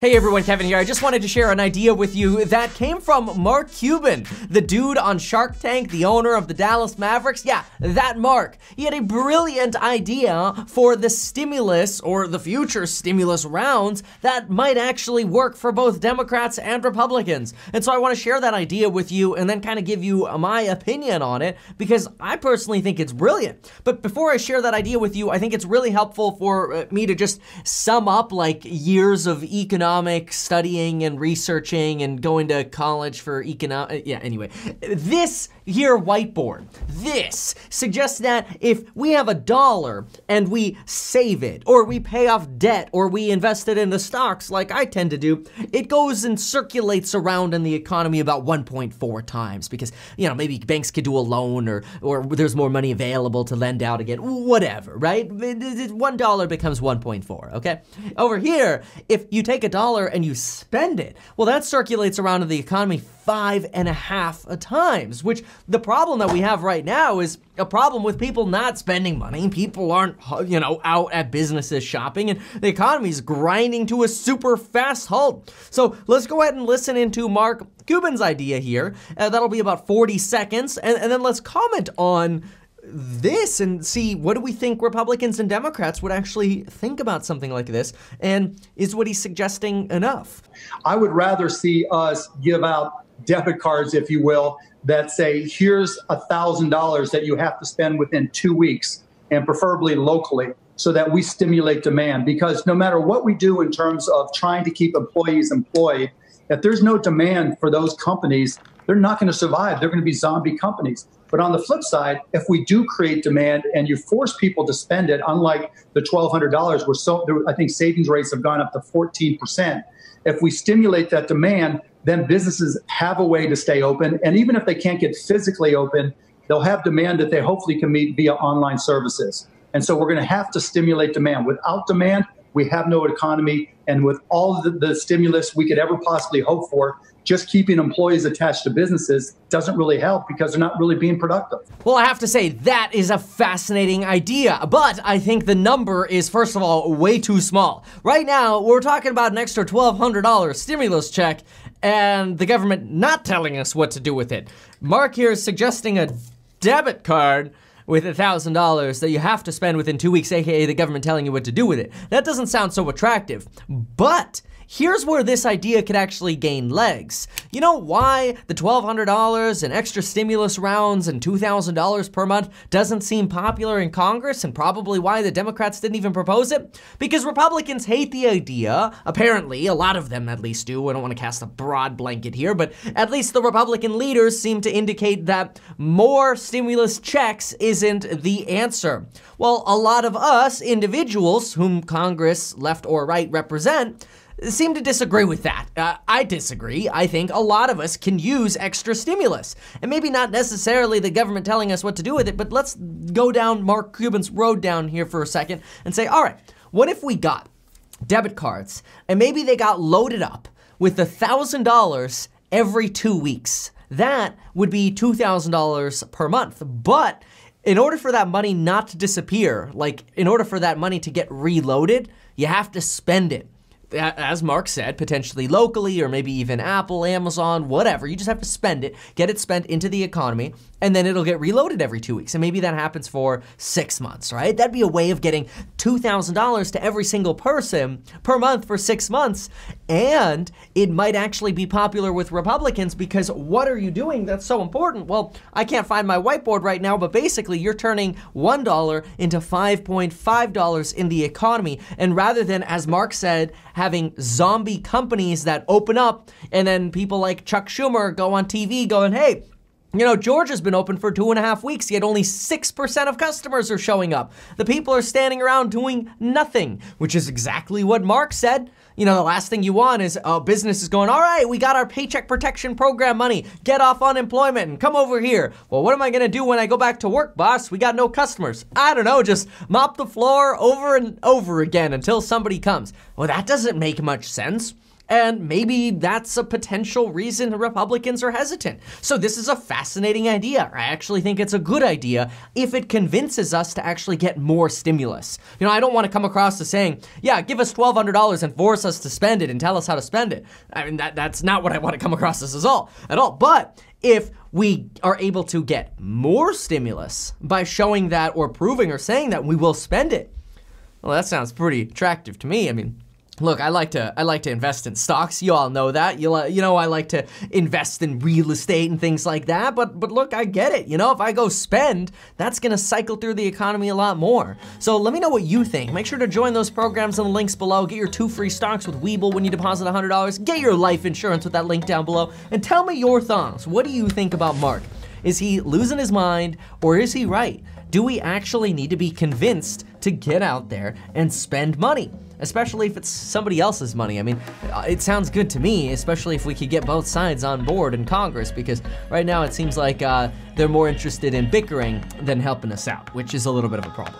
Hey everyone, Kevin here. I just wanted to share an idea with you that came from Mark Cuban, the dude on Shark Tank, the owner of the Dallas Mavericks. Yeah, that Mark. He had a brilliant idea for the stimulus or the future stimulus rounds that might actually work for both Democrats and Republicans. And so I want to share that idea with you and then kind of give you my opinion on it because I personally think it's brilliant. But before I share that idea with you, I think it's really helpful for me to just sum up like years of economic studying and researching and going to college for anyway. This here whiteboard, this suggests that if we have $1 and we save it, or we pay off debt, or we invest it in the stocks like I tend to do, it goes and circulates around in the economy about 1.4 times because, you know, maybe banks could do a loan or there's more money available to lend out again, whatever, right? $1 becomes 1.4, okay? Over here, if you take $1 and you spend it, well, that circulates around in the economy 5.5 times, which the problem that we have right now is a problem with people not spending money. People aren't, out at businesses shopping, and the economy's grinding to a super fast halt. So let's go ahead and listen into Mark Cuban's idea here. That'll be about 40 seconds, and then let's comment on this and see what do we think Republicans and Democrats would actually think about something like this, and is what he's suggesting enough? I would rather see us give out debit cards, if you will, that say, here's $1,000 that you have to spend within 2 weeks, and preferably locally, so that we stimulate demand. Because no matter what we do in terms of trying to keep employees employed, if there's no demand for those companies, they're not going to survive. They're going to be zombie companies. But on the flip side, if we do create demand and you force people to spend it, unlike the $1,200, I think savings rates have gone up to 14%. If we stimulate that demand, then businesses have a way to stay open. And even if they can't get physically open, they'll have demand that they hopefully can meet via online services. And so we're going to have to stimulate demand. Without demand, we have no economy. And with all the stimulus we could ever possibly hope for, just keeping employees attached to businesses doesn't really help because they're not really being productive. Well, I have to say, that is a fascinating idea, but I think the number is, first of all, way too small. Right now, we're talking about an extra $1,200 stimulus check and the government not telling us what to do with it. Mark here is suggesting a debit card with $1,000 that you have to spend within 2 weeks, aka the government telling you what to do with it. That doesn't sound so attractive, but here's where this idea could actually gain legs. You know why the $1,200 and extra stimulus rounds and $2,000 per month doesn't seem popular in Congress, and probably why the Democrats didn't even propose it? Because Republicans hate the idea. Apparently, a lot of them at least do. I don't want to cast a broad blanket here, but at least the Republican leaders seem to indicate that more stimulus checks isn't the answer. Well, a lot of us individuals, whom Congress, left or right, represent, seem to disagree with that. I disagree. I think a lot of us can use extra stimulus. And maybe not necessarily the government telling us what to do with it, but let's go down Mark Cuban's road down here for a second and say, all right, what if we got debit cards and maybe they got loaded up with $1,000 every 2 weeks? That would be $2,000 per month. But in order for that money not to disappear, like in order for that money to get reloaded, you have to spend it. As Mark said, potentially locally or maybe even Apple, Amazon, whatever. You just have to spend it, get it spent into the economy, and then it'll get reloaded every 2 weeks. And maybe that happens for 6 months, right? That'd be a way of getting $2,000 to every single person per month for 6 months. And it might actually be popular with Republicans because what are you doing that's so important? Well, I can't find my whiteboard right now, but basically you're turning $1 into $5.5 in the economy. And rather than, as Mark said, having zombie companies that open up and then people like Chuck Schumer go on TV going, hey, you know, Georgia's been open for 2.5 weeks, yet only 6% of customers are showing up. The people are standing around doing nothing, which is exactly what Mark said. You know, the last thing you want is business is going, all right, we got our Paycheck Protection Program money, get off unemployment and come over here. Well, what am I gonna do when I go back to work, boss? We got no customers. I don't know, just mop the floor over and over again until somebody comes. Well, that doesn't make much sense. And maybe that's a potential reason Republicans are hesitant. So this is a fascinating idea. I actually think it's a good idea if it convinces us to actually get more stimulus. You know, I don't want to come across as saying, yeah, give us $1,200 and force us to spend it and tell us how to spend it. I mean, that's not what I want to come across as at all. But if we are able to get more stimulus by showing that or proving or saying that we will spend it, well, that sounds pretty attractive to me. I mean, look, I like to invest in stocks. You all know that. You know, I like to invest in real estate and things like that. But look, I get it. You know, if I go spend, that's gonna cycle through the economy a lot more. So let me know what you think. Make sure to join those programs in the links below. Get your 2 free stocks with Webull when you deposit $100. Get your life insurance with that link down below. And tell me your thoughts. What do you think about Mark? Is he losing his mind, or is he right? Do we actually need to be convinced to get out there and spend money? Especially if it's somebody else's money. I mean, it sounds good to me, especially if we could get both sides on board in Congress, because right now it seems like they're more interested in bickering than helping us out, which is a little bit of a problem.